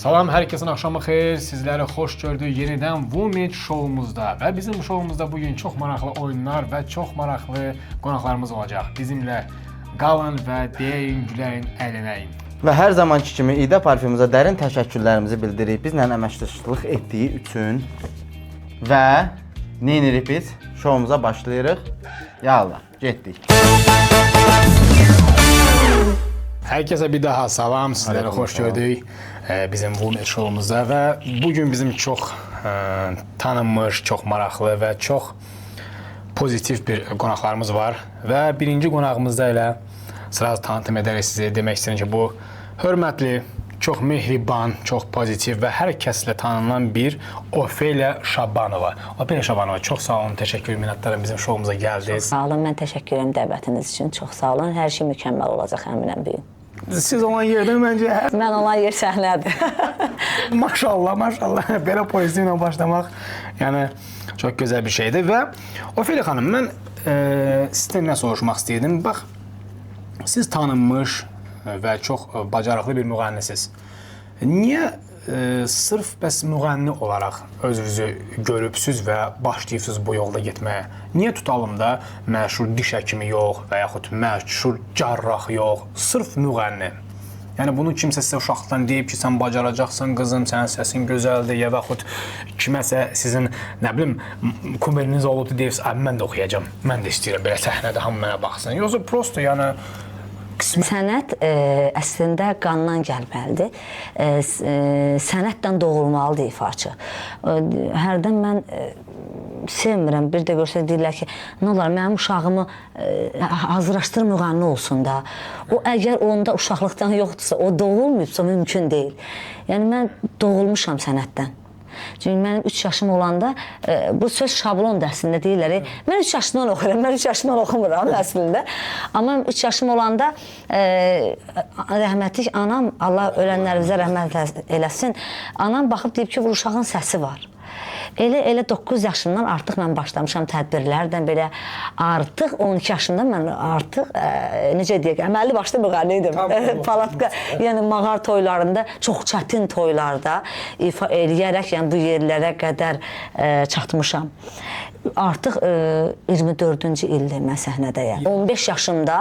Salam, hər kəsin axşamı xeyir. Sizləri xoş gördük yenidən Womet şoumuzda və bizim şoumuzda bugün çox maraqlı oyunlar və çox maraqlı qonaqlarımız olacaq. Bizimlə qalın və deyin, güləyin, əylənəyin. Və hər zamanki kimi İda parfümümüzə dərin təşəkkürlərimizi bildirib bizlə əməkdaşlıq etdiyi üçün və nə edirik biz? Şoumuza başlayırıq. Yallah, getdik. Hər kəsə bir daha salam, sizləri xoş gördük bizim Womet şoumuzda və bugün bizim çox tanınmış, çox maraqlı və çox pozitiv bir qonaqlarımız var və birinci qonağımızda elə sırası tanıtım edərək sizə demək istəyirəm ki, bu hörmətli, çox mehriban, çox pozitiv və hər kəslə tanınan bir Ofeliya Şabanova. Ofeliya Şabanova, çox sağ olun, təşəkkür minnətdarım bizim şoumuza gəldiniz. Sağ olun, mən təşəkkür edirəm dəvətiniz üçün. Çox sağ olun. Hər şey mükəmməl olacaq əminəm bu gün. Siz olan yerdə məncə Mən olan yer səhnədir. maşallah, maşallah. Belə pozitivlə başlamaq, yəni çox gözəl bir şeydir və Ofeliya xanım, mən sizdən nə soruşmaq istəyirdim? Bax, siz tanınmış və çox bacarıqlı bir müğənnisiniz. Niyə sırf bəs müğənni olaraq özünüzü görübsüz və başlayıbsınız bu yolda getməyə? Niyə tutalım da məşhur diş həkimi yox və yaxud məşhur cərrah yox, sırf müğənni? Yəni bunu kimsə sizə uşaqlıqdan deyib ki, sən bacaracaqsan qızım, sənin səsin gözəldir, ya yaxud kiməsə sizin, nə bilim, kumeriniz olubdu deyirsiniz, mən də oxuyacağam, mən də istəyirəm belə səhnədə hamı mənə baxsın. Yoxsa prosto, yəni Sənət əslində qandan gəlməlidir. Sənətdən doğulmalıdır ifaçı. Hərdən mən sevmirəm, bir də görsə deyirlər ki, nə olar, mənim uşağımı hazırlaşdırır müğənni olsun da. O əgər onda uşaqlıqdan yoxdursa, o doğulmayıbsa mümkün deyil. Yəni mən doğulmuşam sənətdən. Çünki mənim 3 yaşım olanda, bu söz şablondur əslində deyirlər. Mən 3 yaşından oxuyuram, mən 3 yaşından oxumuram əslində. Amma 3 yaşım olanda rəhmətlik anam, Allah ölənlərimizə rəhmət eləsin, anam baxıb deyib ki, bu uşağın səsi var. Elə 9 yaşımdan artıq mən başlamışam tədbirlərdən belə, artıq 12 yaşında mən artıq, necə deyək, əməlli başlı müğənni idim. Palatka, yəni mağar toylarında, çox çətin toylarda ifa eləyərək, yəni bu yerlərə qədər çatmışam. Artıq 24-cü ildir mən səhnədəyəm. 15 yaşımda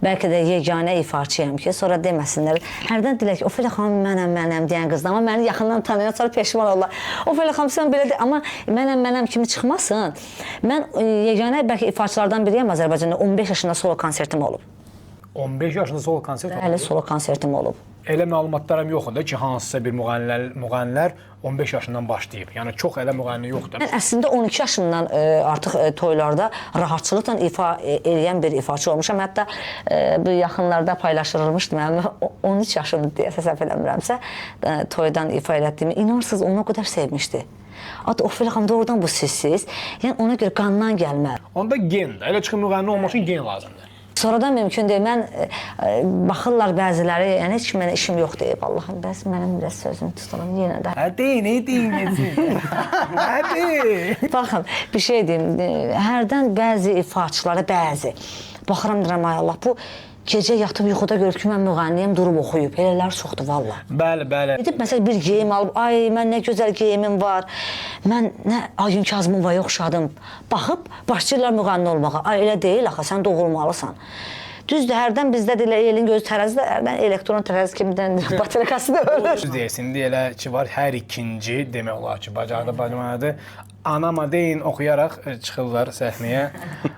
bəlkə də yeganə ifaçıyam ki, sonra deməsinlər, hərdən deyirlər ki, Ofeliya xanım mənəm deyən qızdır, amma məni yaxından tanıyan sonra peşman olurlar. Ofeliya xanım sən belə deyil, amma mənəm kimi çıxmasın. Mən yeganə bəlkə ifaçılardan biriyəm Azərbaycanda, 15 yaşında solo konsertim olub. 15 yaşında solo konsert olub? Bəli, solo konsertim olub. Elə məlumatlarım yoxdur ki, hansısa bir müğənnilər 15 yaşından başlayıb. Yəni çox elə müğənni yoxdur. Mən əslində 12 yaşımdan artıq toylarda rahatçılıqla ifa eləyən bir ifaçı olmuşam. Hətta bu yaxınlarda paylaşılmışdı mənim 13 yaşımdır deyə səhv eləmirəmsə, toydan ifa elətdiyimi. İnanırsınız, onu o qədər sevmişdi. Adı Ofeliya xanım, doğrudan bu sizsiz. Yəni ona görə qandan gəlməli. Onda gen, elə çıxın müğənni olmaq üçün gen lazımdır. Sonradan mümkün deyil. Mən baxırlar bəziləri, yəni heç mənə işim yox deyib. Allahım, bəs mənim biraz sözümü tutalım yenə də. Hadi, nə deyim? Hadi. Baxın, bir şey deyim. Hərdən bəzi ifaçılara, baxıram deyirəm, ay Allah, bu gecə yatıb yuxuda görüb ki, mən müğənniyəm, durub oxuyub. Elələr çoxdur, valla. Bəli, bəli. Edib, məsələn, bir geyim alıb, ay, mən nə gözəl geyimim var, mən nə Ayın Kazımova oxşadım. Baxıb, başlayırlar müğənni olmağa. Ay, elə deyil, axı, sən doğulmalısan. Düzdür, hərdən bizdə deyirlər, elin gözü tərəzidə, hərdən elektron tərəzi kimdən baterakası da ölür. Düz deyirsin, elə ki, var hər ikinci, demək olar ki, bacardı, anama deyin, oxuyaraq çıxırlar səhnəyə,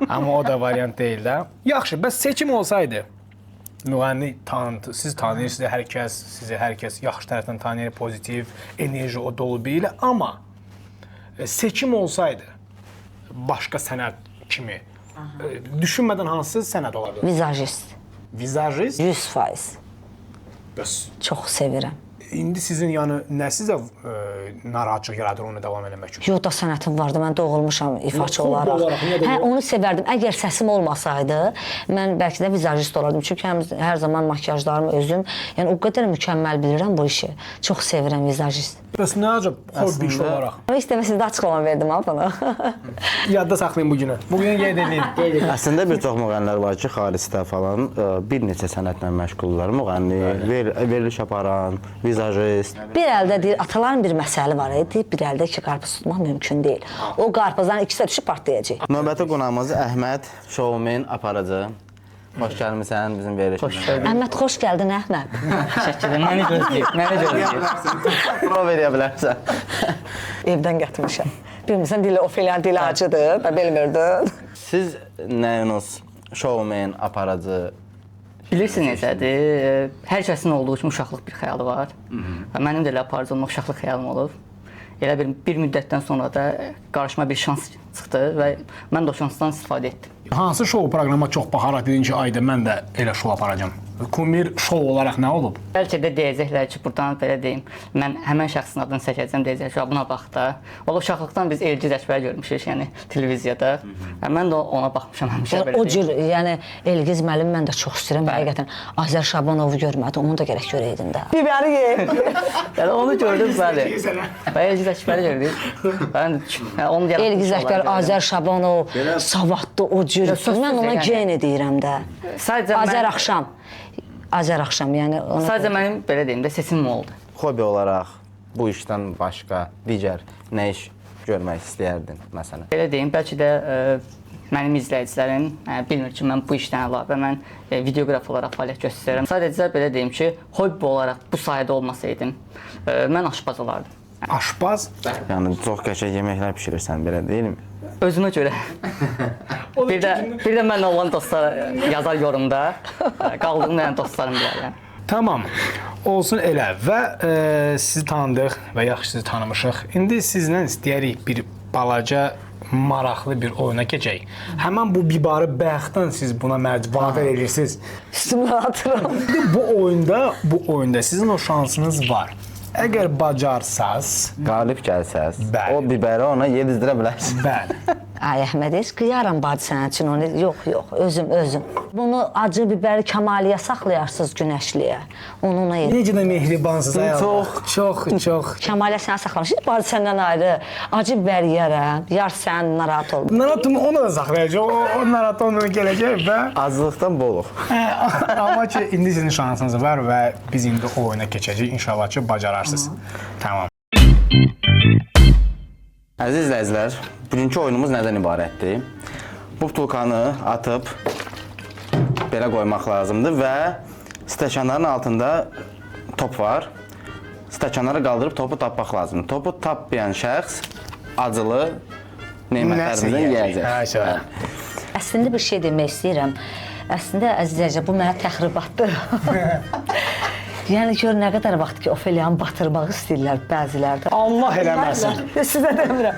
amma o da variant deyil də. Yaxşı, bəs seçim olsaydı, müğənni siz tanıyırsınız, sizi hər kəs yaxşı tərəfdən tanıyır, pozitiv, enerji o dolu bir ilə, amma seçim olsaydı, başqa sənət kimi, düşünmədən hansı sənət ola bilər? Vizajist. Vizajist? 100%. Bəs Çox sevirəm. indi sizin yəni nə sizə narahatçılıq yaradır onu davam eləmək üçün? Yox da sənətim vardı, mən doğulmuşam ifaçı Yox, olaraq. Hə, onu sevərdim. Əgər səsim olmasaydı, mən bəlkə də vizajist olardım. Çünki hər zaman makyajlarımı özüm, yəni o qədər mükəmməl bilirəm bu işi. Çox sevirəm vizajist. Bəs nə acaba hobbi iş olaraq? İstəmə sizdə açıqlama verdim bana. Yadda saxlayın bu günü. Bugün qeyd edin. Əslində bir çox müğənnilər var ki, xaricdə falan bir neçə sənətlə məşğuldurlar. Müğənni, veriliş aparan, vizajist Vizajist. Bir əldə deyir, ataların bir məsəli var idi, bir əldə iki qarpız tutmaq mümkün deyil. O qarpızların ikisi də düşüb partlayacaq. Növbəti qonağımız Əhməd, şoumen aparıcı. Xoş gəlmisən bizim verilişimizə. Əhməd, xoş gəldin, Əhməd. Təşəkkür edirəm. Məni gözləyir. Prov edə bilərsən. Evdən gətirmişəm. Bilmirsən, dili Ofeliyanın dili acıdır, mən bilmirdim. Siz nəyiniz? Şoumen, aparıcı. Bilirsiniz necədir? Hər kəsin olduğu kimi uşaqlıq bir xəyalı var. Və mənim də elə aparıcı olmaq uşaqlıq xəyalım olub. Elə bir müddətdən sonra da qarşıma bir şans çıxdı və mən də o şansdan istifadə etdim. Hansı şou proqrama çox baxaraq dedin ki, ayda mən də elə şou aparacağam. Kumir şou olaraq nə olub? Bəlkə də deyəcəklər ki, buradan belə deyim, mən həmən şəxsin adını çəkəcəm, deyəcək ki, buna bax da. Valla uşaqlıqdan biz Elgiz Əkbəri görmüşük, yəni televiziyada. Mən də ona baxmışam həmişə belə O deyim. cür, yəni Elgiz müəllim mən də çox istəyirəm həqiqətən. Azər Şabanovu görmədim, onu da gərək görəydin də. Biberi ye. Yəni onu gördüm, bəli. Və Elgiz Əkbəri gördük. Mən onu yaratmış. Elgiz Əkbər, Azər Şabanov, savadlı o cür. Mən ona geni deyirəm də. Sadəcə Azər mən, axşam. Azər axşam, yəni ona sadəcə mənim belə deyim də seçimim oldu. Hobi olaraq bu işdən başqa digər nə iş görmək istəyərdin məsələn? Belə deyim, bəlkə də mənim izləyicilərim bilmir ki, mən bu işdən əlavə mən videoqraf olaraq fəaliyyət göstərirəm. Sadəcə belə deyim ki, hobi olaraq bu sahədə olmasaydım, mən aşpaz olardım. Aşpaz? Yəni çox qəşəng yeməklər bişirirsən, belə deyilmi? Özümə görə. bir də mənlə olan dostlar yazar yorumda. Qaldığım yəni dostlarım deyirlər. Tamam. Olsun elə və sizi tanıdıq və yaxşı sizi tanımışıq. İndi sizlə istəyirik bir balaca maraqlı bir oyuna keçək. Həmin bu bibarı bəxtdən siz buna məcbur edirsiniz. üstümdən atıram. Bu oyunda sizin o şansınız var. Əgər bacarsaz, Qalib gəlsəz, Bəli. o biberi ona yedizdirə bilərsən. bəli. Ay Əhməd, heç qıyaram bacı sənin üçün onu. Yox, özüm. Bunu acı biberi kamaliyə saxlayarsınız günəşliyə. Onu ona yedir. Necə də mehribansınız ay Allah. Çox. Kamaliyə sənə saxlamışıq. Bacı səndən ayrı. Acı biber yeyərəm. Yar sən narahat olma. Narahatımı ona da saxlayacaq. O narahat onunla gələcək və Acılıqdan boluq. amma ki indi sizin şansınız var və biz indi o oyuna keçəcəyik. İnşallah ki bacararsınız. Tamam. Əziz izləyicilər, bugünkü oyunumuz nədən ibarətdir? Bu butulkanı atıb belə qoymaq lazımdır və stəkanların altında top var. Stəkanları qaldırıb topu tapmaq lazımdır. Topu tapmayan şəxs acılı nemətlərimizdən yeyəcək. Hə, Əslində bir şey demək istəyirəm. Əslində əzizəcə bu mənə təxribatdır. Yəni gör nə qədər vaxt ki Ofeliyanı batırmaq istəyirlər bəzilərdə. Allah eləməsin. Sizə demirəm.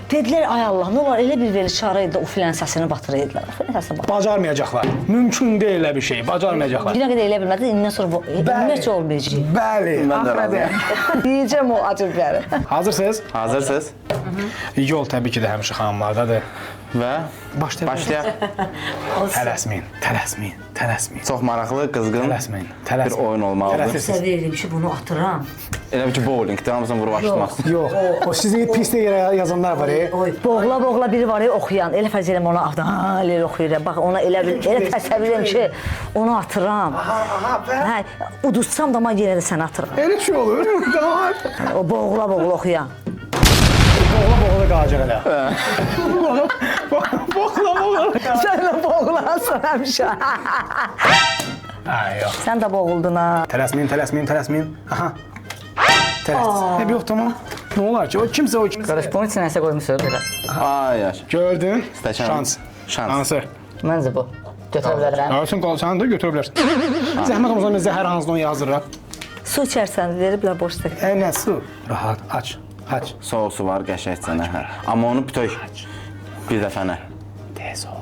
Dedilər ay Allah, nə olar elə bir veriş araydı Ofeliyanın səsini batıraydılar. Ofeliyanın səsini batır. Bacarmayacaqlar. Mümkün deyil elə bir şey. Bacarmayacaqlar. Günə qədər elə bilmədi, indən sonra ümumiyyətcə olmayacaq. Bəli. Mən də razıyam. Deyəcəm o acı biberi. Hazırsınız? Hazırsınız? Yol təbii ki də həmişə xanımlardadır. Və Başlayaq. başlayaq. Tələsməyin. Çox maraqlı, qızğın Tələsməyin. bir oyun olmalıdır. Tələsirsiniz. Sizə verirəm ki, bunu atıram. Elə bir ki, bowlingdə hamısını vurub açdırmaq. Yox, o sizin pis yerə yazanlar var. Boğla biri var oxuyan. Elə fəz eləm ona elə oxuyuram. Bax ona elə təsəvvür edirəm ki, onu atıram. Hə, udutsam da amma yenə də səni atıram. Elə şey olur. Tamam. O boğla oxuyan. Boğula qalacaq elə. Boğula. Sən də boğulansan həmişə. Ay yox. Sən də boğuldun ha. Tələsməyin. Aha. Tələs. Yox, tamam. Nə olar ki? O kimsə. Qardaş, bunun üçün nəsə qoymuşuq belə. Ay yaş. Gördün? Stəkan. Şans. Hansı? Məncə bu. Götürə bilərəm. Sən qalsan da götürə bilərsən. Zəhmət olmasa mən zəhər hansını onu yazdırıram. Su içərsən, veriblər boş stəkan. Nə su? Rahat, aç. Soğusu var qəşəngcənə. Amma onu bütöy bir dəfənə. Tez ol.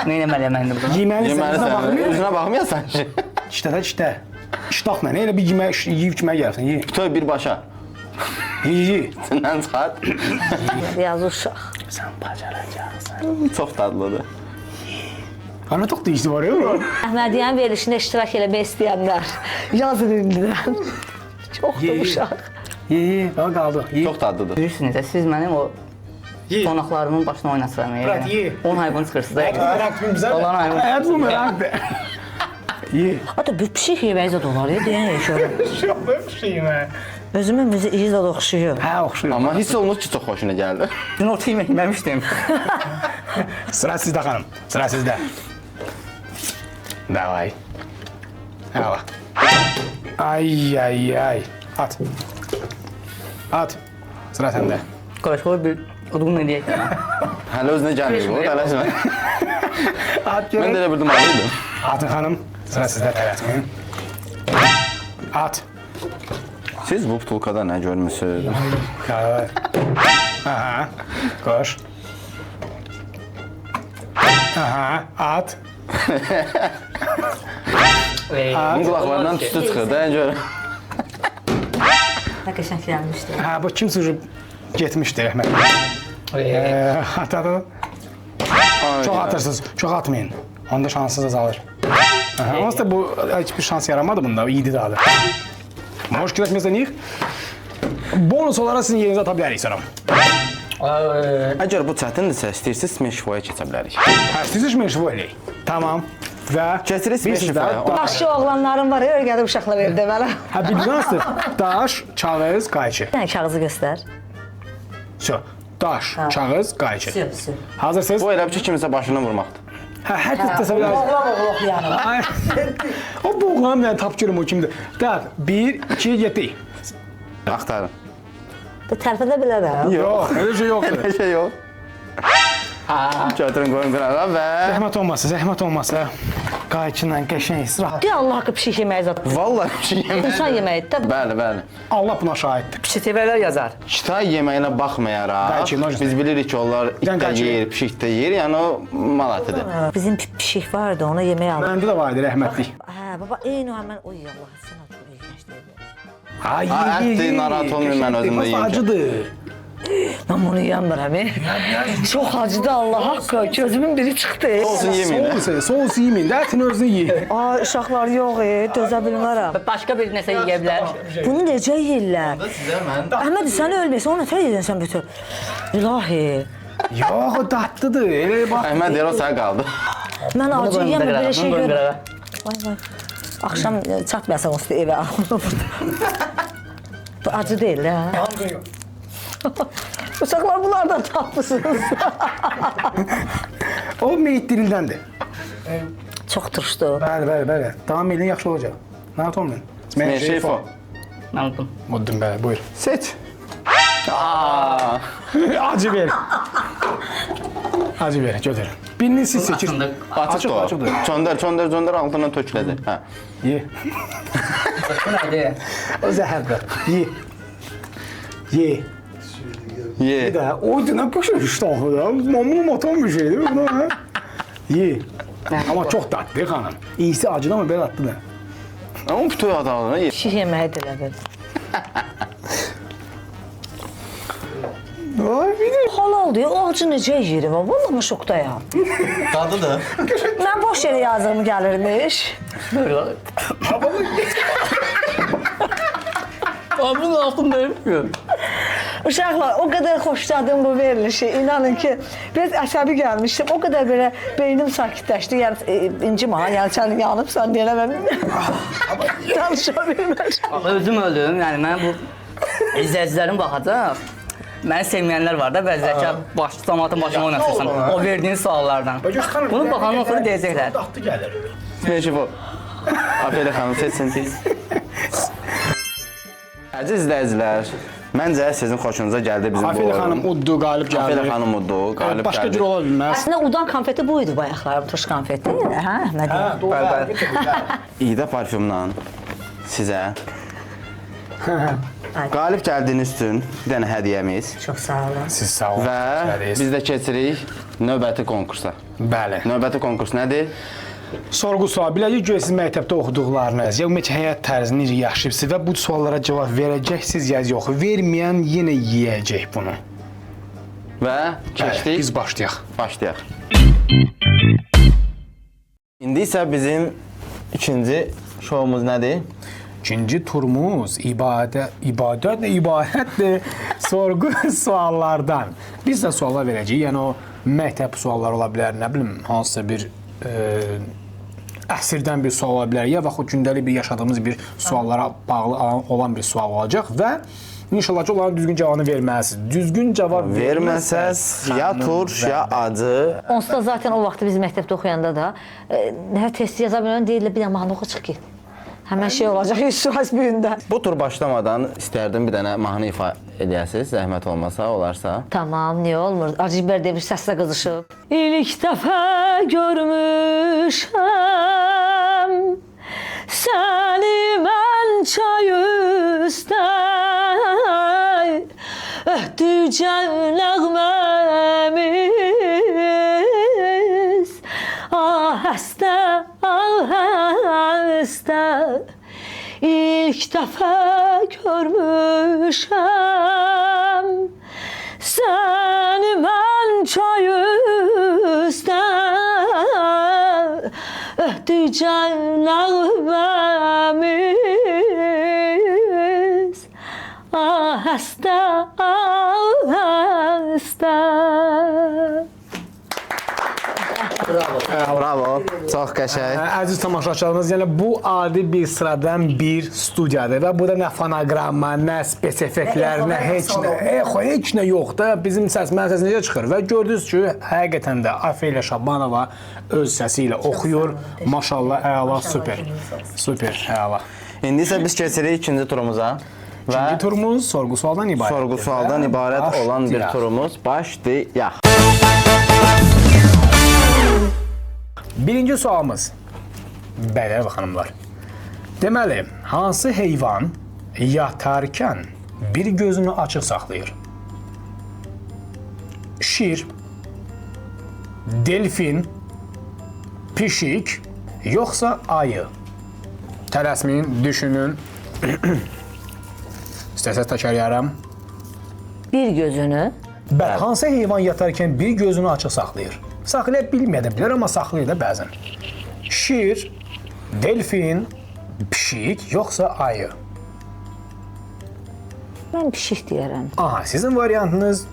Nə etməliyəm mən indi bunu? Yeməlisən, üzünə baxmayasan ki. İşdə. İştahla, elə bir yemək yeyib kimə gəlsin, ye. Bütöy birbaşa. Ye. İçindən çıxart. Yaz uşaq. Sən bacaracaqsan. Çox dadlıdır. Ana çox dişli var ya. Əhmədiyyənin verilişində iştirak eləmək istəyənlər yazın indidən. Çoxdur uşaq. Ye, daha qaldı. Ye. Çox dadlıdır. Bilirsiniz, siz mənim o Ye. qonaqlarımın başına oynatıram. Bırak, ye. 10 hayvan çıxırsınız. Meraklı bizə. Olan hayvan. Həyat bu merakdır. Ye. Hatta bir pişik yeməyi də olar ya, deyən yaşıyorum. Çok bir şey mi? Özümün müziği iyi də oxşuyur. Ha oxşuyur. Amma hiss olunur ki, çox xoşuna gəldi. Dün orta yemək yeməmişdim. Sıra sizde hanım. Sıra sizde. Davay. Hava. Ay ay ay. At. At. Sıra sende. Qarışıq bir udğun eləyək. Hələ özünə gəlmir bu, tələsmə. At Mən də görək. elə bildim alıydım. Atın hanım. Sıra sizde tələsməyin. At. Siz bu butulkada nə görmüsünüz? Kahve. Aha. Koş. Aha. At. Bunun qulaqlarından tüstü çıxır da, görün. Nə qəşəng gəlmişdi. Ha bu kimsə уже getmişdi rəhmət. At at. Çok atırsınız. Çok atmayın. Onda şansınız azalır. Aha. Onsuz da bu hiçbir şans yaramadı bunda. İyiydi daha da. Hoş giderseniz bonus olarak sizin yerinize atabiliriz sanırım. Əgər bu çətindirsə, istəyirsiniz Smeşvoya keçə bilərik. Ha, siz iş meşgul. Tamam. Ve Keçiriz bir siz de Smeşvoya. Yaxşı oğlanlarım var, öyrədib uşaqla verdi mənə. ha bildiniz daş, çağız, qayçı. Bir dənə kağızı göstər. Şu. Daş, çağız, qayçı. Sür. Hazırsınız? Bu elə bir ki, kimisə başını vurmaqdır. Ha, hər kəs təsəvvür edin. Oğlaq yəni. Ay. O boğulan ben tapçırım o kimdir. Dad, 1, 2, 7. Axtarın. Tərpə də bilərəm. Yok, öyle şey yoktur. Elə şey yox. Götürün qoyun qırağa və... Zəhmət olmasa, zəhmət olmasa. Qayçından qəşəng, rahat. Deyə Allah haqqı pişik yeməyi zat. Vallahi bir şey yemək. İnsan yeməyidir də. Bəli, bəli. Allah buna şahiddir. Pişik sevərlər yazar. Kitay yeməyinə baxmayaraq, Bəlkə, necə? biz bilirik ki, onlar it də Qayçı. yeyir, pişik də yeyir, yəni o malatıdır. Bizim pişik vardı, ona yemək aldım. Məndə də var idi rəhmətlik. Hə, baba, eyni o həmən, oy Allah, sən o çox ilginçdir. Ay, ətdir, narahat olmayın, mən özüm də yeyim ki. Acıdır. Mən bunu yeyəmirəm. Çox acıdı Allah haqqı, gözümün biri çıxdı. Olsun yeməyin. Soğus yemeyin, ətin özünü yiyin. Ay, uşaqlar yox, dözə bilmərəm. Başqa bir nəsə yeyə bilər. Bunu necə yeyirlər? Sizə mən... Əhməd, sən ölməyəsən, o nəfər yedin sən bütün. İlahi. Yox, o dadlıdır. Elə bax. Əhməd deyir, o sənə qaldı. Mən acı yeyəmə belə şey Bunu görürəm. qırağa. Vay vay. Axşam çatmayasam o evə alım Bu acı deyil hə? Uşaqlar bunlardan tapmısınız. O meyit dilindəndir. Çox turşdu. Bəli. Tamam elin yaxşı olacaq. Narahat olmayın. Meşeyfo. Mən unutdum. Muddin bəli, buyur. Seç. Aa, Acı ver. Acı ver, götür. Birini siz seçin. açıq da o. Açıqdır. Çöndər, altından tökülədi. Hə. Ye. Bu nədir? O zəhərdir. Ye. Ye. Ye. Bir də o dinə başa düşdü da. Mamam atan bir şeydir bu da. Ha? Ye. Ama çok tatlı xanım. İyisi acıdı ama belə tatlıdır. Ama bütün adamlarına ye. Pişik yeməyi dilədir. Ay bir də. Halal diyor, o acı necə yeyir? Vallahi mən şokdayam. Dadıdır. Mən boş yerə yazığım gəlirmiş. Bunun altında yapmıyor. Uşaqlar, o qədər xoşladım bu verilişi. İnanın ki, biraz əsəbi gəlmişdim. O qədər belə beynim sakitləşdi. Yəni incimə, yəni sən yanıbsan deyənə mən danışa bilmərəm. Özüm öldüm. Yəni mən bu izləyicilərim baxacaq. Məni sevməyənlər var da bəzilər ki, cəmaatın başına oynatırsan. O verdiyin suallardan. Bunu baxandan sonra deyəcəklər. Tatlı gəlir. Meşeyfo. Afiyet xanım, seçsin siz. Əziz izləyicilər, məncə sizin xoşunuza gəldi bizim bu Afiyet oyun. xanım uddu, qalib gəldi. Afiyet xanım uddu, qalib Başqa gəldi. cür ola bilməz. Əslində udan konfeti bu idi bayaqlar, tuş konfeti. Hə, Əhməd? İdə parfümdən sizə qalib gəldiyiniz üçün bir dənə hədiyyəmiz Çox sağ olun. Siz sağ olun. və biz də keçirik növbəti konkursa. Bəli. Növbəti konkurs nədir? Sorğu sual. Biləcək ki, siz məktəbdə oxuduqlarınız, ya ümumiyyətlə həyat tərzi necə yaşayıbsınız və bu suallara cavab verəcəksiniz ya yox. Verməyən yenə yeyəcək bunu. Və Bəli, keçdik. biz başlayaq. Başlayaq. İndi isə bizim ikinci şoumuz nədir? İkinci turumuz ibadətdir, sorğu suallardan. Biz də suallar verəcəyik. Yəni o məktəb sualları ola bilər, nə bilim, hansısa bir əsrdən bir sual ola bilər, ya yaxud gündəlik bir yaşadığımız bir suallara bağlı olan bir sual olacaq və inşallah ki, onların düzgün cavabını verməlisiniz. Düzgün cavab Verməsəz ya turş, ya acı. Onsuz da zaten o vaxtı biz məktəbdə oxuyanda da nə test yaza bilən deyirlər, bir də mahnı oxu çıx get. Həmən şey olacaq 100% büyündə. Bu tur başlamadan istərdim bir dənə mahnı ifa edəsiniz, zəhmət olmasa, olarsa. Tamam, niyə olmur? Acıbər deyə bir səslə qızışıb. İlk dəfə görmüşəm səni mən çay üstə öhdücə nəğməmiz ahəstə, ahəstə İlk dəfə görmüşəm səni mən çay üstə öhdücə nəğməmiz ahəstə, ahəstə. Bravo, çox qəşəng. Əziz tamaşaçılarımız, yəni bu adi bir sıradan bir studiyadır və burada nə fonoqramma, nə spesifiklər, nə heç nə, heç nə yoxdur. Bizim mənim səsim necə çıxır və gördünüz ki, həqiqətən də Afeliya Şabanova öz səsi ilə oxuyur. Maşallah, əla, super. Super, əla. İndi isə biz keçirik ikinci turumuza. İkinci turumuz sorğu-sualdan ibarət. Sorğu-sualdan ibarət olan bir turumuz başlayaq. Birinci sualımız. Bəli, xanımlar. Deməli, hansı heyvan yatarkən bir gözünü açıq saxlayır? Şir, delfin, pişik, yoxsa ayı? Tələsməyin, düşünün. İstəsəz təkrarlayarım. Bir gözünü Bəli, hansı heyvan yatarkən bir gözünü açıq saxlayır? Saxlaya bilməyə də bilər, amma saxlayır da bəzən. Şir, delfin, pişik, yoxsa ayı? mən pişik deyərəm. Aha, sizin variantınız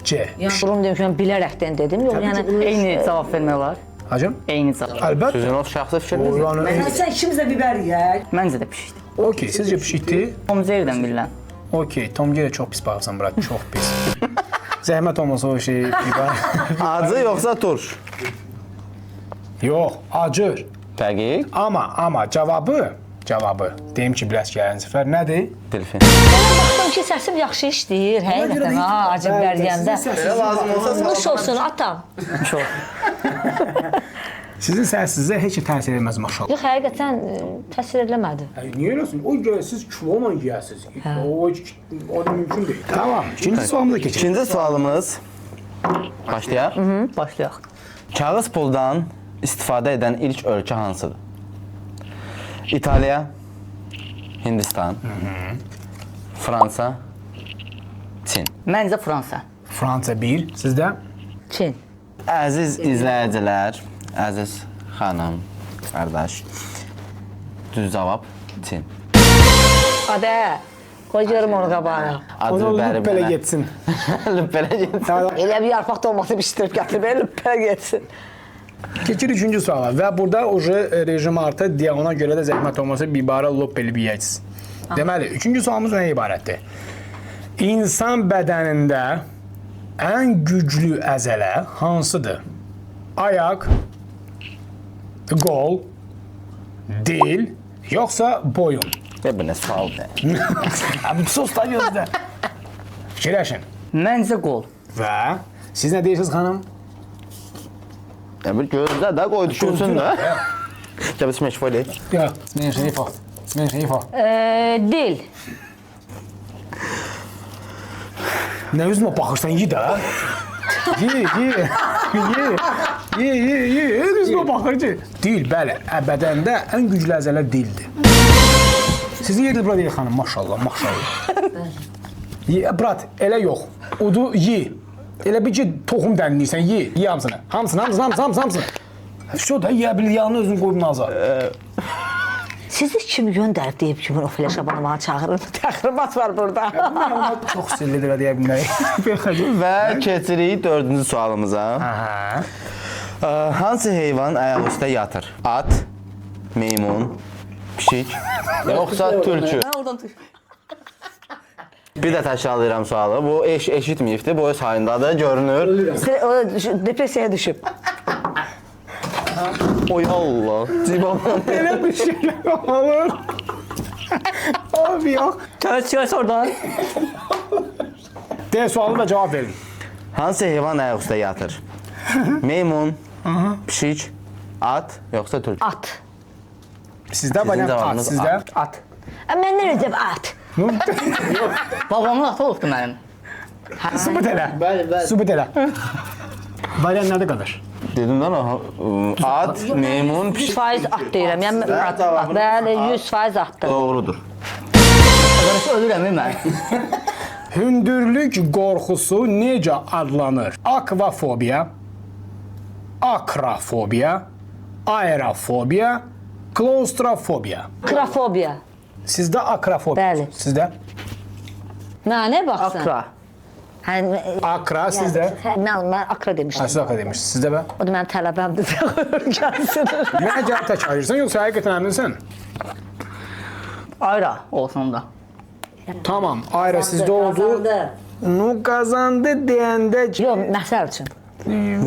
C. Yəni bunu demişəm bilərəkdən dedim. Yox, yəni Eyni cavab vermək olar. Hacım? Eyni cavab. Əlbəttə. Sizin o şəxsi fikriniz? Yəni, Sən ikimiz də biber yeyək. Məncə də pişikdir. okey, sizcə pişikdir? Tom Jerry'dən bilirəm. Okey, Tom Jerry çox pis baxırsan, bura, çox pis. Zəhmət olmasa o şey... Acı yoxsa turş? Yox, acır. Dəqiq. Amma cavabı, deyim ki, biraz gələn səfər nədir? Delfin. baxdım ki, səsim yaxşı işləyir. Həqiqətən ha, Acıbər deyəndə. Lazım olsa Nuş olsun atam. Çox. Sizin səsinizə heç təsir etməz maşallah. Yox, həqiqətən təsir eləmədi. Niyə eləsin? O siz kilola yeyəsiniz. O da mümkün deyil. Tamam, ikinci sualımıza keçək. İkinci sualımız. Başlayaq. Başlayaq. Kağız puldan istifadə edən ilk ölkə hansıdır? İtaliya, Hindistan, Fransa, Çin. Məncə Fransa. Fransa 1, sizdə? Çin. Əziz izləyicilər, əziz xanım, qardaş, düz cavab Çin. Adə, qoy görüm onu qabağa. Onu belə getsin. Lübbələ getsin. Elə bir yarpaq dolması bişdirib gətir, belə belə getsin. Keçir üçüncü suala və burada rejim artı deyə ona görə də zəhmət olmasa bir ibara lop elib yeyəcəksiniz. Deməli, üçüncü sualımız nəyə ibarətdir? İnsan bədənində ən güclü əzələ hansıdır? Ayaq, qol, dil, yoxsa boyun? Bu nə sualdır? Sus da gözlə. Fikirləşin. Məncə qol. Və siz nə deyirsiniz xanım? Bir gözlə də qoy düşünsün də. Gəl biz meşfə eləyək. Yox, menşin ifo. Dil. Nə üzümə baxırsan, yi də. Ye. Üzümə baxır ki. Dil, bəli, bədəndə ən güclü əzələ dildir. Sizin yerdə bura deyil xanım, maşallah. Brat, elə yox. Udu, yi. Elə bir ki, toxum dənliyirsən, ye hamısını. Hamısını. Şo da yeyə bilir, yanına özünü qoyub nazar. Sizi kim göndərib deyib ki, Afeliya Şabanova çağırın. Təxribat var burada. Çox sirlidir və deyə bilmək. Və keçirik dördüncü sualımıza. Hansı heyvan ayaq üstə yatır? At, meymun, pişik, yoxsa tülkü? Oradan düş. Bir də təkrarlayıram sualı. Bu eşitməyibdi, bu öz hayındadır, görünür. O depressiyaya düşüb. Oy Allah, cibam. Belə bir şey olur. Abi yox. Çıkar oradan. De sualı da cavab verin. Hansı heyvan ayaq üstə yatır? Meymun, pişik, at, yoxsa tülkü? At. Sizdə variant at, cavabınız sizdə. At. Mən nə deyəcəm at? Babamın atı olubdu mənim. Sübut elə. Sübut elə. Variant nədə qalır? Dedim lan, at, meymun, pişik. 100% at deyirəm. Yəni at. Bəli, 100% atdır. Doğrudur. Qarşı ölürəm mən. Hündürlük qorxusu necə adlanır? Akvafobiya, akrafobiya, aerofobiya, klaustrofobiya. Akrafobiya. Sizdə akrafobiya. Bəli. Sizdə Mənə baxsan. Akra. Hani akra, sizdə. Mən akra demişdim. Siz akra demişsiniz. Sizdə bə. O da mənim tələbəmdir. Gəlsin. Mənə gəlib tək ayırsan, yoxsa həqiqətən əminsən? Ayra olsun da. Tamam, ayrı sizdə oldu. Nu qazandı deyəndə Yox, məsəl üçün.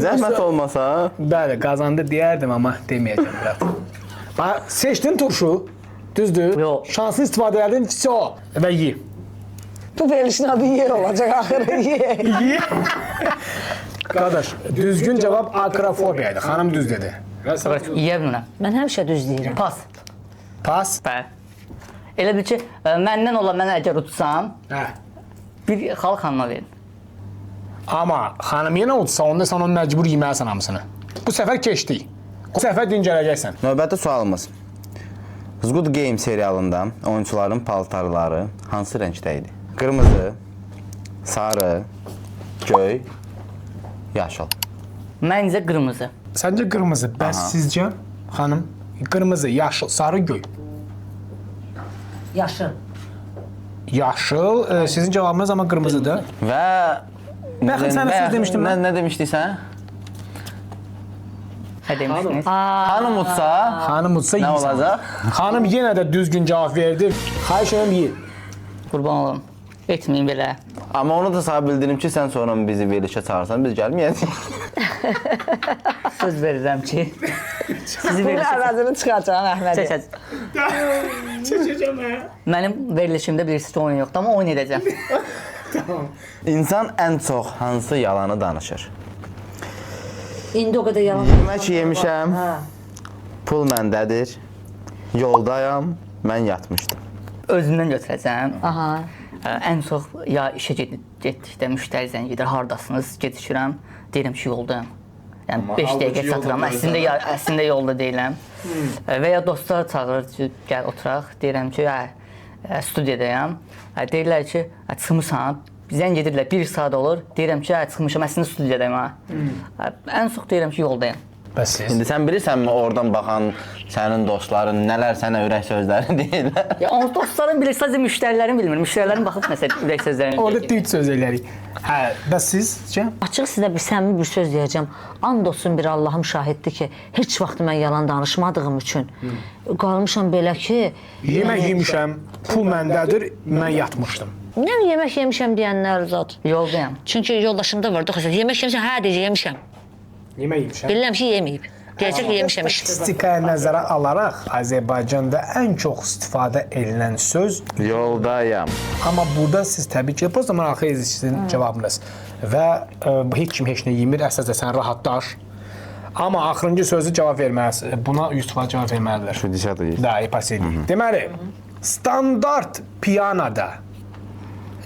Zəhmət olmasa, bəli, qazandı deyərdim, amma deməyəcəm biraz. Bax, seçdin turşu, düzdür? Yox. Şanslı istifadə edin, vso və yi. Bu verilişin adı yer olacaq axırı yer. Yi. Qardaş, düzgün cavab akrafobiya idi. Xanım düz dedi. Yeyə bilmirəm. Mən həmişə düz deyirəm. Pas. Pas. Bəli. Elə bil ki, məndən olan mən əgər utsam, Hə. bir xalq xanıma verin. Amma xanım yenə udsa, onda sən onu məcbur yeməlisən hamısını. Bu səfər keçdik. Bu səfər dincələcəksən. növbəti sualımız. Squid Game serialında oyunçuların paltarları hansı rəngdə idi? Qırmızı, sarı, göy, yaşıl. Məncə qırmızı. Səncə qırmızı, bəs sizcə xanım? Qırmızı, yaşıl, sarı, göy. Yaşıl. Yaşıl, sizin cavabınız amma qırmızıdır. Və Baxın, sən söz demişdin mən. Nə demişdik sən? Nə demişdiniz? Xanım utsa Xanım udsa nə yiyirsən. olacaq? Xanım yenə də düzgün cavab verdi. Xahiş edirəm yi. Qurban olum. Etməyin belə. Amma onu da sana bildirim ki, sən sonra bizi verilişə çağırsan, biz gəlməyəcəyik. Söz verirəm ki, sizi Bunun verilişə... əvəzini çıxaracağım Əhməd. Çəkəcəm. Mənim verilişimdə bilirsiniz ki, oyun yoxdur, amma oyun edəcəm. İnsan ən çox hansı yalanı danışır? İndi o qədər yalan. Yemək yemişəm, pul məndədir, yoldayam, mən yatmışdım. Özümdən götürəcəm. Aha. Ən çox ya işə getdikdə müştəri zəng edir, hardasınız, gecikirəm, deyirəm ki, yoldayam. Yəni 5 dəqiqə çatıram, əslində yolda deyiləm. Və ya dostlar çağırır ki, gəl oturaq, deyirəm ki, studiyadayam. Deyirlər ki, çıxmısan, zəng edirlər, 1 saat olur, deyirəm ki, çıxmışam, əslində studiyadayım. Ən çox deyirəm ki, yoldayam. Bəs siz? İndi sən bilirsənmi oradan baxan sənin dostların nələr sənə ürək sözləri deyirlər? Ya onun dostlarım bilir, sadəcə müştərilərim bilmir. Müştərilərim baxıb məsələn ürək sözlərini Orada deyir. düz söz elərik. Hə, bəs sizcə? Açıq sizə bir səmimi bir söz deyəcəm. And olsun bir Allahım şahiddir ki, heç vaxt mən yalan danışmadığım üçün qalmışam belə ki, Yemək yemişəm, pul məndədir, mən yatmışdım. nə yemək yemişəm deyənlər zat. Yoldayam. Çünki yoldaşımda var, xüsusən yemək yemişəm, hə deyəcək yemişəm. Yemək yemişəm. Bilirəm ki, yeməyib. Deyəcək ki, yemişəm işte. Statistikaya nəzərə alaraq Azərbaycanda ən çox istifadə edilən söz, Yoldayam. amma burada siz təbii ki, o zaman axı sizin cavabınız və heç kim heç nə yemir, əsasən sən rahatlaş. Amma axırıncı sözü cavab verməlisən. Buna 100% cavab verməlidirlər. Şu dişadır. Da, ipasedi. Deməli, standart piyanoda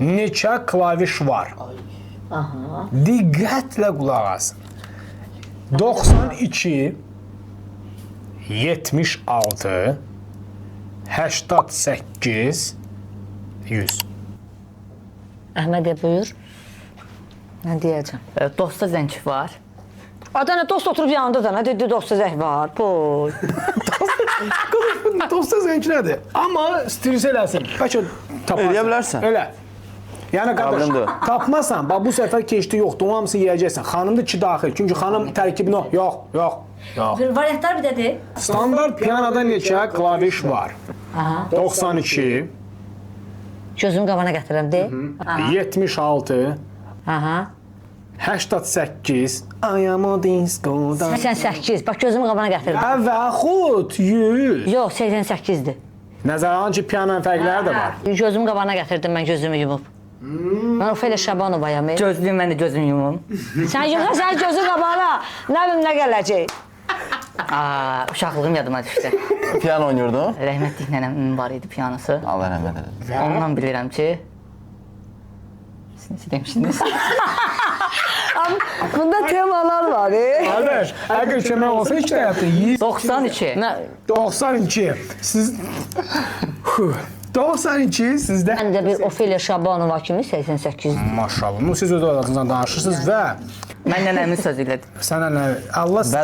neçə klaviş var? Diqqətlə qulaq asın. 92 76 88 100. Əhməd buyur. Nə deyəcəm? Dosta zəng var. Adana dost oturub yanında da, nə dedi dosta zəng var. Boy. Dosta zəng nədir? Amma stilizə eləsin. Bəlkə tapar. Eləyə bilərsən. Elə. Yəni qardaş, Problemdir. tapmasan, bax bu səfər keçdi yoxdur, onun hamısını yeyəcəksən. Xanımdır 2 daxil. Çünki xanım tərkibinə yox. Variantlar bir dədir. Standart pianoda neçə klaviş var? 92, Gözüm qabağına gətirirəm de. 76, Aha. 88, I am a disco-da. 88. Bax gözümü qabağına gətirirəm. Və xud 100. Yox, 88-dir. Nəzərə alın ki, piyanonun fərqləri də var. Gözümü qabağına gətirdim mən gözümü yumub. Mən Ofelia Şabanovayam. Gözlüyüm, mən də gözümü yumum. Sən yığın sən gözün qabağına. Nə bilim nə gələcək. Uşaqlığım yadıma düşdü. Piano oynuyordun? Rəhmətlik nənəmin var idi pianosu. Allah rəhmət eləsin. Ondan bilirəm ki, siz necə demişdiniz? Bunda temalar var. Qardaş, əgər kömək olsa heç də həyatda 92. 92. Siz 92 sizdə. Mən də bir Ofelia Şabanova kimi 88. Maşallah. Ну siz öz arasınızdan danışırsınız və Mən nənəmin sözü ilədir. sənə nə Allah Və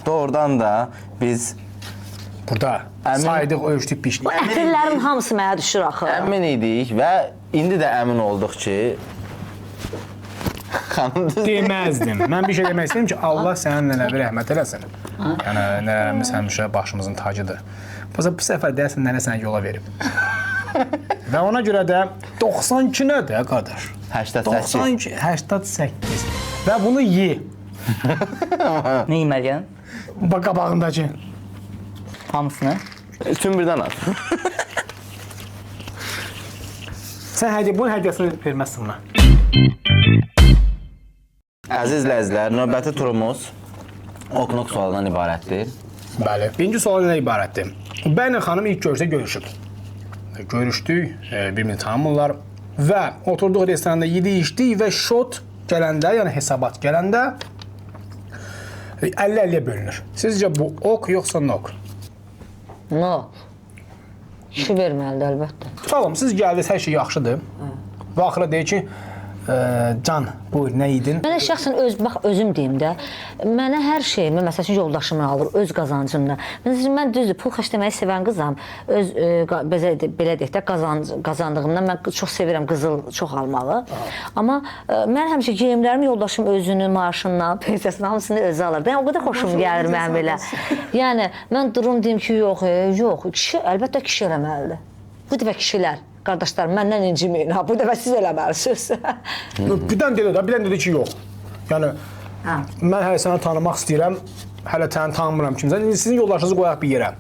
doğrudan da biz burada saydıq, ölçdük, biçdik. Ətirlərin hamısı mənə düşür axı. əmin idik və indi də əmin olduq ki xanım Deməzdim. Mən bir şey demək istəyirəm ki, Allah sənin nənəvi rəhmət eləsin. Yəni nənəmiz həmişə başımızın tacıdır. Bu səfər deyəsən nənə sənə yola verib. Və ona görə də 92 nədir qardaş? 88. 92, 88. Və bunu ye. Nə yeməliyəm? Bax qabağındakı. Hamısını. Üçün birdən at. Sən bunun hədiyyəsini verməzsən buna. Əziz izləyicilər, növbəti turumuz oxunuq sualından ibarətdir. Bəli. Birinci sual nə ibarətdir? Bəylə xanım ilk görüşdə görüşüb. Görüşdük, bir-birini tanımırlar və oturduq restoranda yedik, içdik və şot gələndə, yəni hesabat gələndə 50-50-yə bölünür. Sizcə bu ok yoxsa nok? No. Kişi verməlidir əlbəttə. Tutalım, siz gəldiniz, hər şey yaxşıdır. Və axıra deyir ki, can, buyur, nə yedin? Mənə şəxsən özüm deyim də, mənə hər şeyimi, məsəl üçün yoldaşımın alır, öz qazancımla. Məsələn, mən düzdür, pul xərcləməyi sevən qızam. Belə deyək də, qazandığımdan mən çox sevirəm qızıl çox almağı. Amma mən həmişə geyimlərimi yoldaşım özünün maaşından, pensiyasından hamısını özü alır. O qədər xoşum gəlir mənim belə. Yəni, mən durum deyim ki, yox, kişi, əlbəttə kişi eləməlidir. Bu dəfə kişilər, qardaşlar, məndən inciməyin, bu dəfə siz eləməlisiniz. Bir dənə dedi ki, yox. Yəni, mən hələ səni tanımaq istəyirəm, hələ səni tanımıram kimsən. İndi sizin yoldaşınızı qoyaq bir yerə.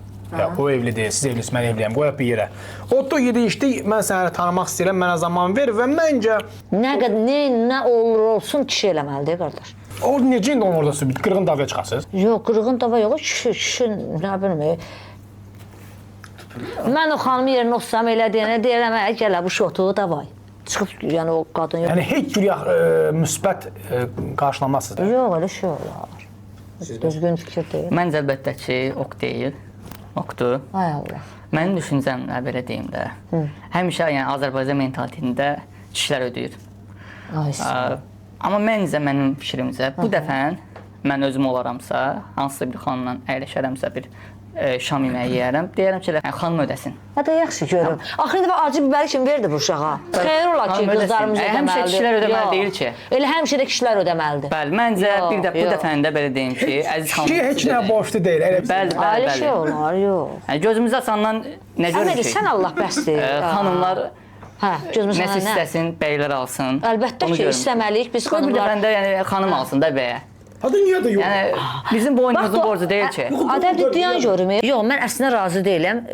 O evlidir, siz evlisiniz, mən evliyəm, qoyaq bir yerə. Otda yedi içdik, mən səni hələ tanımaq istəyirəm, mənə zaman ver və məncə... Nə olur olsun, kişi eləməlidir, qardaş. O necə indi onun orada qırğın davaya çıxasınız? Yox, qırğın dava yox, kişi, nə bilməyim. Mən o xanımın yerinə olsam elə deyirəm, gələ bu şotu davay. Çıxıb, yəni o qadın yox. Yəni heç cür müsbət qarşılamazsınız da. Yox, elə şey olar. Düzgün fikir deyil. Məncə əlbəttə ki, ok deyil. Okdur. Ay Allah. Mənim düşüncəmlə belə deyim də. Həmişə yəni Azərbaycan mentalitetində kişilər ödəyir. Ay sağ ol. Amma mənim fikrimcə bu dəfə mən özüm olaramsa, hansısa bir xanımla əyləşərəmsə bir şam yeməyi yeyərəm, deyərəm ki, xanım ödəsin. Hətta yaxşı görürəm. Axırda bir acı biberi kimi verdi bu uşağa. Xeyir ola ki, qızlarımız ödəməlidir. Həmişə kişilər ödəməli deyil ki. Elə həmişə də kişilər ödəməlidir. Bəli, məncə bir də bu dəfəndə belə deyim ki, əziz xanım. Ki heç nə borclu deyil, elə Bəli, Ailə şey bəli. olar, yox. Yəni gözümüz açandan nə Sən görürük? sən Allah bəsdir. Xanımlar Hə, gözümüz nəsə açandan. istəsin, bəylər alsın. Əlbəttə ki, istəməliyik biz Qoy bir xanımlar. dəfəndə yəni xanım alsın da bəyə. Adı niyə də yox? Yəni bizim boynumuzun Bax, borcu deyil ki. Adəmdir, duyan görüm. Yox, mən əslində razı deyiləm.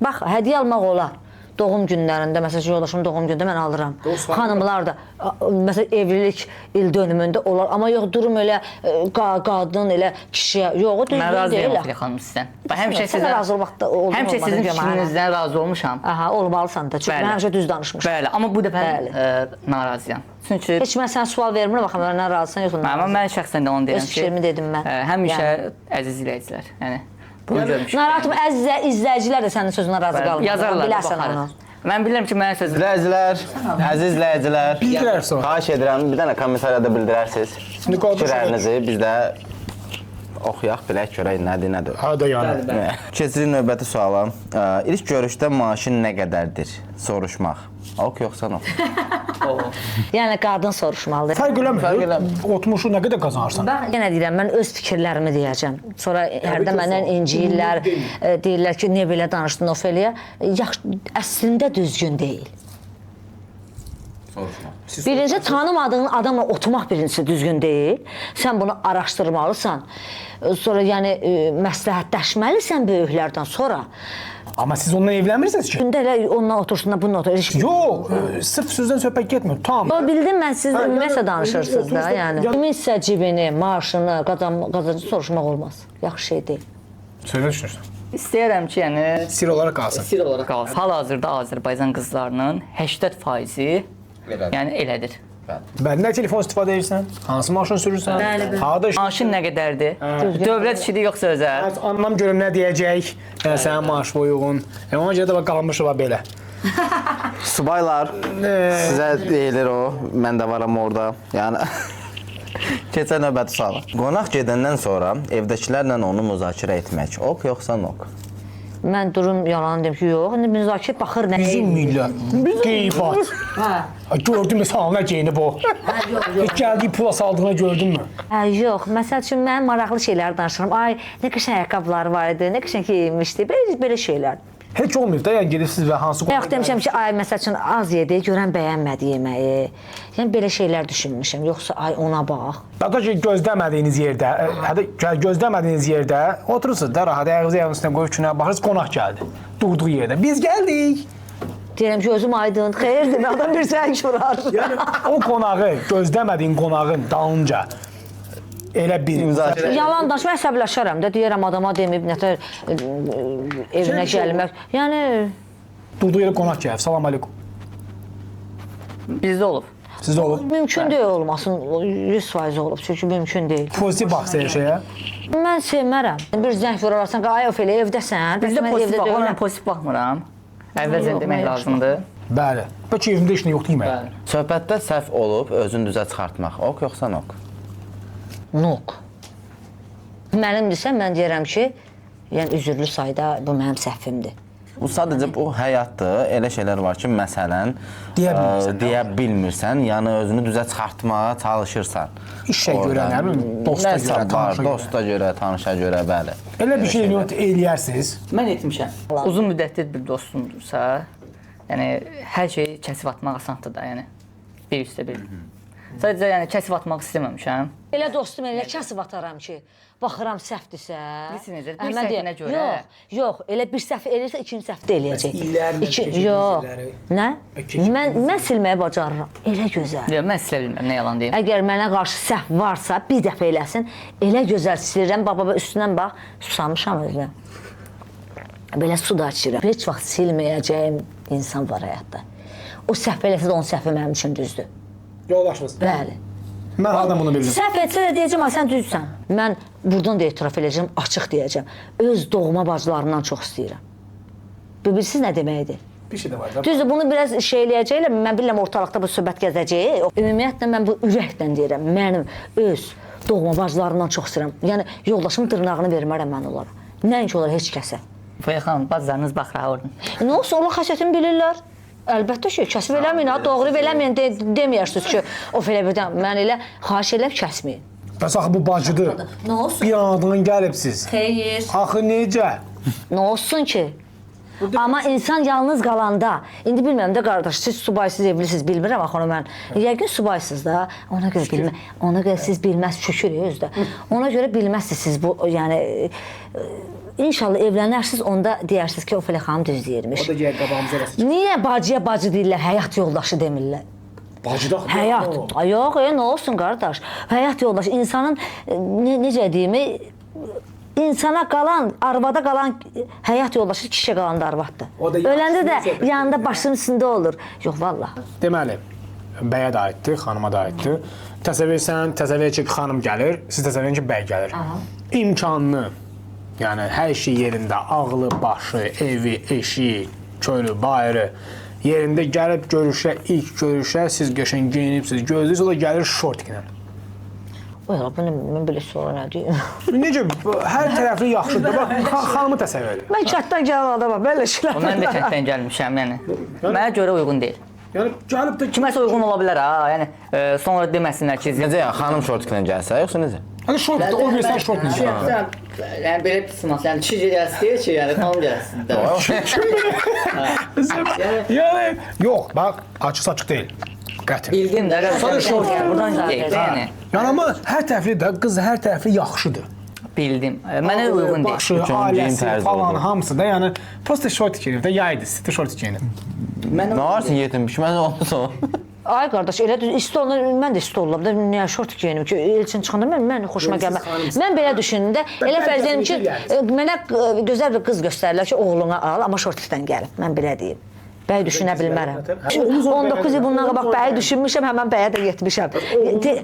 Bax, hədiyyə almaq olar. Doğum günlərində, məsələn, yoldaşımın doğum günündə mən alıram. Xanımlar da, məsələn, evlilik il dönümündə olar. Amma yox, durum elə qadın, elə kişiyə. Yox, o Mən düzgün razı deyil. deyiləm Filiz xanım sizdən. Həmişə Sən də razı olmaqda oldun. Həmişə sizin fikrinizdən razı olmuşam. Aha, olmalısan da. Çünki mən həmişə düz danışmışam. Bəli, amma bu dəfə narazıyam. Çünki Heç mən sənə sual vermirəm, baxım, mən razısan, yoxsa amma mən şəxsən də onu deyirəm Öz ki, fikrimi dedim mən. Həmişə əziz izləyicilər, yəni bunu görmüşük. Narahatım, izləyicilər də sənin sözünə razı qalmır. Yazarlar, Bilərsən onu. baxarıq. Mən bilirəm ki, mənim sözüm İzləyicilər, əziz izləyicilər, Bildirər sonra. xahiş edirəm, bir dənə kommentariyada bildirərsiniz İndi qardaş- fikirlərinizi, biz də oxuyaq bilək görək nədir, nədir. Hadi yəni. Keçirik növbəti suala. İlk görüşdə maaşın nə qədərdir? Soruşmaq. Ok yoxsa no? Yəni qadın soruşmalıdır. Fərq eləmir. Otmuşu nə qədər qazanırsan? Mən yenə deyirəm, mən öz fikirlərimi deyəcəm. Sonra hərdən məndən inciyirlər, deyirlər ki, niyə belə danışdın Ofeliya? Yaxşı, əslində düzgün deyil. Birinci tanımadığın adamla oturmaq birincisi düzgün deyil. Sən bunu araşdırmalısan. Sonra yəni məsləhətləşməlisən böyüklərdən sonra. Amma siz onunla evlənmirsiniz ki? Gündə elə onunla otursun da bununla otursun. Yox, sırf sözdən söhbət getmir. Tam. Bildim mən siz ümumiyyətlə danışırsınız da, otursun- yəni. Kiminsə cibini, maaşını, qazancı soruşmaq olmaz. Yaxşı şey deyil. Söylə düşünürsən. İstəyirəm ki, yəni Sir olaraq qalsın. sir olaraq qalsın. Hal-hazırda Azərbaycan qızlarının 80% yəni elədir. Bəli, nə telefon istifadə edirsən? Hansı maşın sürürsən? Bəli. Harda Maaşın nə qədərdir? Dövlət işidir yoxsa özəl? Anlam görüm nə deyəcək. Sənin maaş uyğun. Ona görə də bax qalmış var belə. Subaylar, sizə deyilir o, mən də varam orada. Yəni keçən növbəti suala. Qonaq gedəndən sonra evdəkilərlə onu müzakirə etmək ok yoxsa nok? Mən durum yalan deyim ki, yox. İndi müzakirə baxır nə. Bizim millət. Qeybat. Hə. Gördün mü salına geyinib o? Heç gəldiyi pula saldığını gördün mü? Hə, yox. Məsəl üçün mən maraqlı şeylər danışıram. Ay, nə qəşəng ayaqqabıları var idi, nə qəşəng geyinmişdi. Belə şeylər. Heç olmuyor da, yəni gedirsiniz və hansı Yox demişəm ki, ay məsəl üçün az yedi, görən bəyənmədi yeməyi. Yəni belə şeylər düşünmüşəm. Yoxsa ay ona bax. Hatta ki gözləmədiyiniz yerdə, gözləmədiyiniz yerdə oturursunuz da rahat ayağınızın üstünə qoyub günə baxırsınız qonaq gəldi. Durduğu yerdə. Biz gəldik. Deyirəm ki, özüm aydın, xeyir demə, adam bir zəng vurar. Yəni o qonağı, gözləmədiyin qonağın dalınca elə bir Müzakirə. Yalan danışma, əsəbləşərəm də, deyirəm adama deməyib nətər evinə gəlmək. Yəni durduğu yerə qonaq gəlib. Salam aleykum. Bizdə olub. Sizdə olub. mümkün deyil olmasın, 100% olub, çünki mümkün deyil. Pozitiv bax hər şeyə. Mən sevmərəm. Bir zəng vurarsan, ay of elə evdəsən. Bizdə mən pozitiv evdə baxmıram, deyiləm. mən pozitiv baxmıram. Əvvəlcə Yox, demək mən lazımdır. Bəli. Bəlkə evində işini yoxdur yemək. Söhbətdə səhv olub özünü düzə çıxartmaq ok yoxsa nok? Nok. Mənimdirsə, mən deyirəm ki, yəni üzürlü sayda bu mənim səhvimdir. Bu sadəcə bu həyatdır. Elə şeylər var ki, məsələn, deyə bilmirsən, yəni özünü düzə çıxartmağa çalışırsan. İşə görə, nə bilim, dosta Nəsə görə, var, tanışa görə. dosta görə, tanışa görə, bəli. Elə bir şey eləyərsiniz. Mən etmişəm. Uzun müddətli bir dostumdursa, yəni hər şeyi kəsib atmaq asandır da, yəni bir üstə bir. Sadəcə yəni kəsib atmaq istəməmişəm. Elə dostum, elə kəsib ataram ki, baxıram səhvdirsə. Bilirsin necə, bir Əhməd deyir, səhvinə görə. Yox, elə bir səhv eləyirsə, ikinci səhv də eləyəcək. illərlə keçirdiyi Yox. şeyləri. Nə? Keçirdiyi Mən silməyi bacarıram. Elə gözəl. Yox, mən silə bilmirəm, nə yalan deyim. Əgər mənə qarşı səhv varsa, bir dəfə eləsin. Elə gözəl silirəm, baba üstündən bax, susamışam özümə. Belə su da içirəm. Heç vaxt silməyəcəyim insan var həyatda. O səhv eləsə də onun səhvi mənim üçün düzdür. Yoldaşınız. Bəli. Mən hardan bunu bildim? Səhv etsə də deyəcəm, sən düzsən. Mən buradan da etiraf edəcəm, açıq deyəcəm. Öz doğma bacılarımdan çox istəyirəm. Bilirsiniz nə deməkdir? Bir şey də var da. Düzdür, bunu biraz şey eləyəcəklər, mən bilirəm ortalıqda bu söhbət gəzəcək. Ümumiyyətlə mən bu ürəkdən deyirəm, mənim öz doğma bacılarımdan çox istəyirəm. Yəni yoldaşımın dırnağını vermərəm mən onlara. Nəinki onlar heç kəsə. Fəyə xanım, bacılarınız baxır ha oradan. Nə olsun, onlar xəsiyyətini bilirlər. Əlbəttə ki, kəsib eləməyin, doğru eləməyin deməyərsiniz ki, o elə birdən mən elə xahiş eləm kəsməyin. Bəs axı bu bacıdır. Nə olsun? Bir anadan gəlibsiz. Xeyr. Axı necə? Nə olsun ki? Amma insan yalnız qalanda, indi bilmirəm də qardaş, siz subaysız evlisiniz, bilmirəm axı onu mən. Yəqin subaysız da, ona görə siz bilməz şükür özdə. Ona görə bilməzsiniz siz bu, yəni İnşallah evlənərsiniz, onda deyərsiniz ki, o Fələ xanım düz deyirmiş. O da gəl qabağımıza rəsm. Niyə bacıya bacı deyirlər, həyat yoldaşı demirlər? Bacıda Həyat. Yox, nə olsun qardaş? Həyat yoldaşı insanın necə deyimi, insana qalan, arvada qalan həyat yoldaşı kişiyə qalan da arvaddır. Öləndə də yanında başının üstündə olur. Yox, vallah. Deməli, bəyə də aiddir, xanıma da aiddir. Təsəvvür ki, xanım gəlir, siz təsəvvür edin ki, bəy gəlir. İmkanlı, yəni hər şey yerində, ağlı, başı, evi, eşiyi, çölü, bayırı yerində gəlib görüşə, ilk görüşə siz qəşəng geyinibsiniz, gözləyirsiniz, o da gəlir şort ilə. Oya, mən belə suala nə deyim? Necə hər tərəfli yaxşıdır. Bax, xanımı təsəvvür edin. Mən kətdən gələn adamam, belə şeylər. Mən də kənddən gəlmişəm, yəni. Mənə görə uyğun deyil. Yəni gəlib də Kiməsə uyğun ola bilər ha, yəni sonra deməsinlər ki, Necə yəni xanım şortiklə gəlsə, yoxsa necə? hani şort o birisi şort necə? yəni belə pis yəni kişi gəlsin deyir ki, yəni xanım gəlsin. Yəni yox, bax, açıq-saçıq deyil. Qəti. Bildim də, Sonra şort buradan yəni Yəni amma hər tərəfli də qız hər tərəfli yaxşıdır. bildim. Mənə uyğun deyil. Başı, Üçün geyim ailəsi tərzi falan oldu. hamısı da yəni prosta şort geyinir də yaydı, siti şort geyinir. Nə varsın yetinmiş, mən olsun. Ay qardaş, elə düz isti olanda mən də isti olub da niyə şort geyinim ki, elçin çıxanda mən xoşuma gəlmir. Mən belə düşündüm də, elə fərz edim ki, mənə gözəl bir qız göstərirlər ki, oğluna al, amma şortdan gəlib. Mən belə deyim. Bəy düşünə bilmərəm. 19 il bundan qabaq bəyi düşünmüşəm, həmən bəyə də yetmişəm.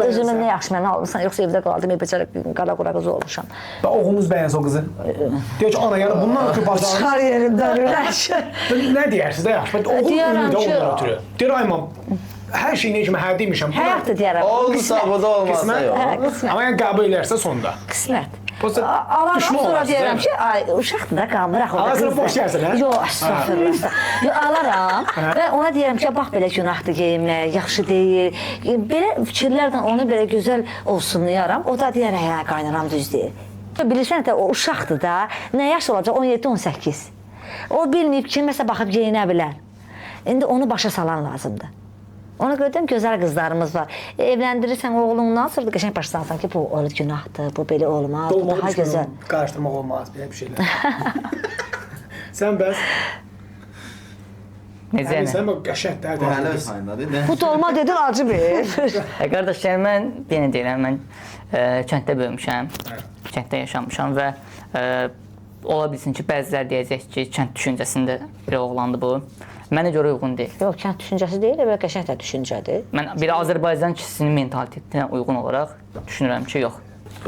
Özümə nə yaxşı mənə alırsan, yoxsa evdə qaldım, becərə qara qura qız olmuşam. Və oğlunuz bəyənsə o qızı. Deyir ki, ana yəni bundan ötürü bazarın. Çıxar yerimdən ürək. Nə deyirsiniz də yaxşı? Oğlum Deyərəm ümidi ki- ondan ötürü. Deyir ay mam, hər şey nə kimi hə demişəm. Həyat da deyərəm. Olsa bu da olmasa yox. Qismət. Amma yəni qəbul edərsə sonda. Qismət. Prosta Alaram düşman sonra olarsınız, deyərəm değil ki, ay uşaqdır da qalmıraq orada. Alasını qızdır. boş yersin, hə? Yox, əstəğfurullah. Yox, alaram və ona deyərəm ki, bax belə günahdır geyimlər, yaxşı deyil. Belə fikirlərlə onu belə gözəl olsunlayaram. O da deyər, hə, qaynaram düz deyir. Bilirsən də o uşaqdır da, nə yaş olacaq? 17-18. O bilməyib kiməsə baxıb geyinə bilər. İndi onu başa salan lazımdır. Ona görə deyim, gözəl qızlarımız var. Evləndirirsən oğlundan sonra da qəşəng başa salsan ki, bu öyle günahdır, bu belə olmaz, bu daha gözəl. Qarışdırmaq olmaz belə bir şeylər. Sən bəs Necə yəni? sən bax qəşəng dərdə. Bu dolma dedin acı bir. Qardaş, yəni mən yenə deyirəm, mən kənddə böyümüşəm, kənddə yaşamışam və ola bilsin ki, bəzilər deyəcək ki, kənd düşüncəsində bir oğlandı bu. Mənə görə uyğun deyil. Yox, kənd düşüncəsi deyil, belə qəşəng də düşüncədir. Mən bir Azərbaycan kişisinin mentalitetinə uyğun olaraq düşünürəm ki, yox.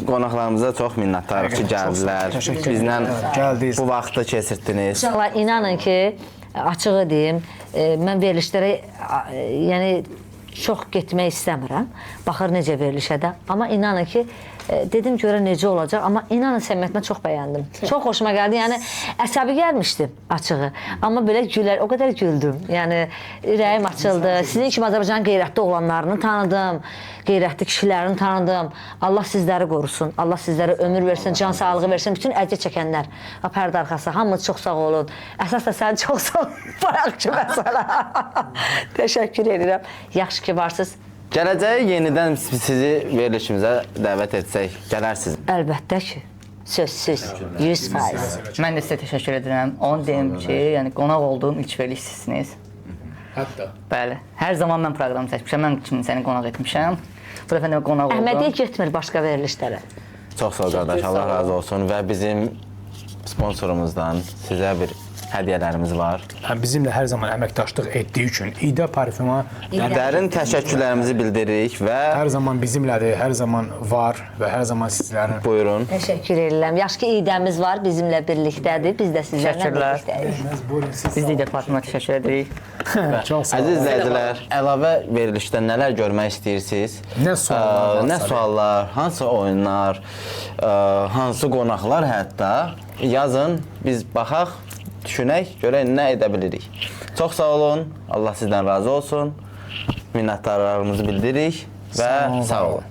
Qonaqlarımıza çox minnətdarıq ki, gəldilər. Bizlə Gəldiniz. bu vaxtı keçirdiniz. İnşallah inanın ki, açığı deyim, mən verilişlərə yəni çox getmək istəmirəm. Baxır necə verilişə də. Amma inanın ki, dedim görə necə olacaq, amma inanın səmiyyətimə çox bəyəndim. Çox xoşuma gəldi. Yəni əsəbi gəlmişdim açığı. Amma belə gülər, o qədər güldüm. Yəni ürəyim açıldı. Sizin kimi Azərbaycanın qeyrətli oğlanlarını tanıdım. Qeyrətli kişilərini tanıdım. Allah sizləri qorusun. Allah sizlərə ömür versin, can sağlığı versin. Bütün əziyyət çəkənlər, pərdə arxası, hamınız çox sağ olun. Əsas da sən çox sağ ol. Bayaqçı məsələ. Təşəkkür edirəm. Yaxşı ki varsınız. Gələcəyə yenidən sizi verilişimizə dəvət etsək, gələrsiniz. Əlbəttə ki, sözsüz, 100%. Mən də sizə təşəkkür edirəm. Onu deyim ki, yəni qonaq olduğum ilk veriliş sizsiniz. Hətta. Bəli. Hər zaman mən proqram çəkmişəm. Mən kimi səni qonaq etmişəm. Bu dəfə də qonaq oldum. Əhmədiyə getmir başqa verilişlərə. Çox sağ ol qardaş, Allah razı olsun və bizim sponsorumuzdan sizə bir hədiyyələrimiz var. Bizimlə hər zaman əməkdaşlıq etdiyi üçün İda parfümə Dərin təşəkkürlərimizi bildiririk və hər zaman bizimlədir, hər zaman var və hər zaman sizlərin. buyurun. Təşəkkür edirəm. Yaxşı ki, idəmiz var, bizimlə birlikdədir. Biz də sizlərlə Təşəkkürlər. birlikdəyik. Buyurun siz. Biz də departmana təşəkkür edirik. Çox sağ Əziz olun. izləyicilər, əlavə verilişdə nələr görmək istəyirsiniz? Nə suallar varsa, Nə suallar, hansı oyunlar, hansı qonaqlar hətta yazın, biz baxaq, düşünək, görək nə edə bilirik. Çox sağ olun, Allah sizdən razı olsun. Minnətdarlığımızı bildiririk və sağ olun.